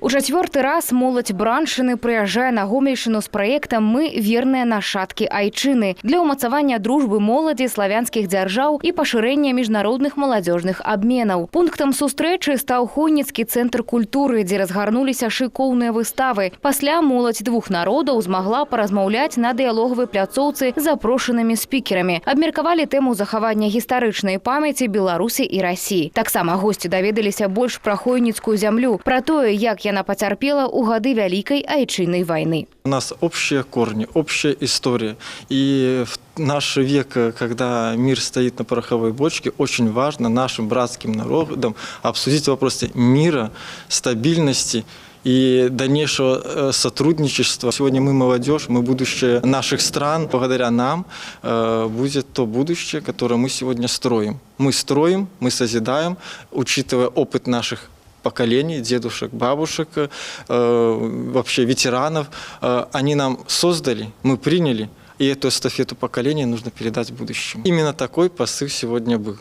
У чацвёрты раз моладзь Браншчыны прыязджае на Гомельшчыну з праектам «Мы верныя нашчадкі Айчыны» для ўмацавання дружбы моладзі славянскіх дзяржаў і пашырэння міжнародных маладзёжных абменаў. Пунктам сустрэчы стаў Хойніцкі цэнтр культуры, дзе разгарнуліся шыкоўныя выставы. Пасля моладзь двух народаў змагла паразмаўляць на дыялогавай пляцоўцы з запрошанымі спікерамі. Абмеркавалі тэму захавання гістарычнай памяці Беларусі і Расіі. Таксама госці даведаліся больш пра хойніцкую зямлю, пра тое, як яна потерпела у годы Великой Айчинной войны. У нас общие корни, общая история. И в наш век, когда мир стоит на пороховой бочке, очень важно нашим братским народам обсудить вопросы мира, стабильности и дальнейшего сотрудничества. Сегодня мы молодежь, мы будущее наших стран. Благодаря нам будет то будущее, которое мы сегодня строим. Мы строим, мы созидаем, учитывая опыт наших поколений, дедушек, бабушек, вообще ветеранов. Они нам создали, мы приняли, и эту эстафету поколения нужно передать будущему. Именно такой посыл сегодня был.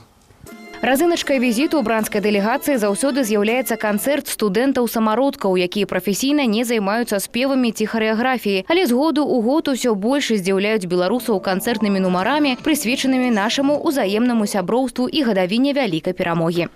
Разыначкай візіту бранскай дэлегацыі заўсёды з'яўляецца канцэрт студэнтаў-самародкаў, якія прафесійна не займаюцца спевамі ці харэаграфіяй, але з году ў год усё больш здзіўляюць беларусаў канцэртнымі нумарамі, прысвечанымі нашаму ўзаемнаму сяброўству і гадавіне вялікай перамогі.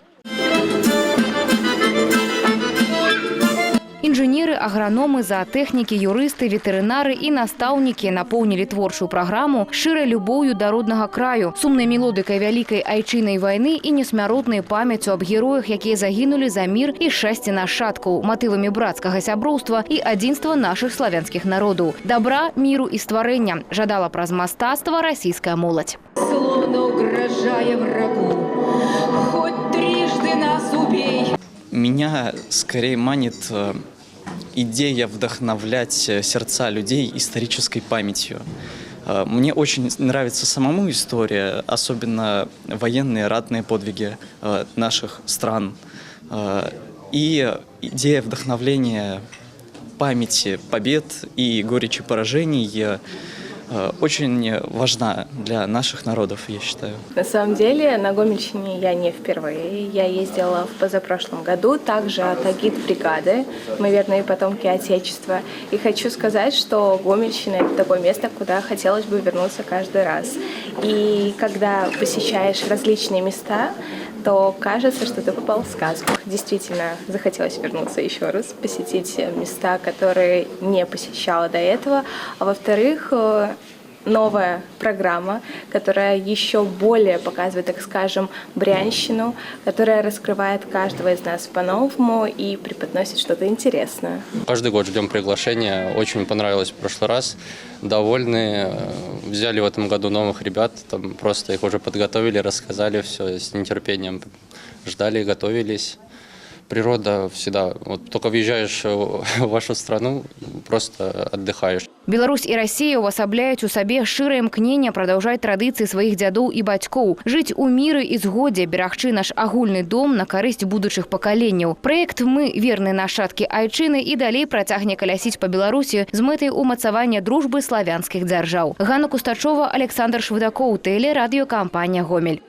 Інжынеры, аграномы, заатэхнікі, юрысты, ветэрынары і настаўнікі напоўнілі творчую праграму шчырай любоўю да роднага краю, сумнай мелодыкай вялікай айчыннай вайны і несмяротнай памяццю аб героях, якія загінулі за мір і шчасце нашчадкаў, матывамі брацкага сяброўства і адзінства нашых славянскіх народаў. Дабра, міру і стварэння жадала праз мастацтва расійская моладзь. Словно угрожая врагу, хоть трижды нас убей. Меня скорее манит идея вдохновлять сердца людей исторической памятью. Мне очень нравится самому история, особенно военные ратные подвиги наших стран. И идея вдохновления памяти побед и горечи поражений очень важна для наших народов, я считаю. На самом деле на Гомельщине я не впервые. Я ездила в позапрошлом году также от агитбригады «Мы верные потомки Отечества». И хочу сказать, что Гомельщина – это такое место, куда хотелось бы вернуться каждый раз. И когда посещаешь различные места, то кажется, что ты попал в сказку. Действительно, захотелось вернуться еще раз, посетить места, которые не посещала до этого. А во-вторых, новая программа, которая еще более показывает, так скажем, брянщину, которая раскрывает каждого из нас по-новому и преподносит что-то интересное. Каждый год ждем приглашения. Очень понравилось в прошлый раз. Довольны. Взяли в этом году новых ребят. Там просто их уже подготовили, рассказали все с нетерпением. Ждали, готовились. Природа всегда. Вот только въезжаешь в вашу страну, просто отдыхаешь. Беларусь і Расія ўвасабляюць у сабе шчырае імкненне прадаўжаць традыцыі сваіх дзядоў і бацькоў, жыць у міры і згодзе, берагчы наш агульны дом на карысць будучых пакаленняў. Праект «Мы верныя нашчадкі Айчыны» і далей працягне калясіць па Беларусі з мэтай умацавання дружбы славянскіх дзяржаў. Ганна Кустачова, Александр Швыдакоў, тэлерадыёкампанія «Гомель».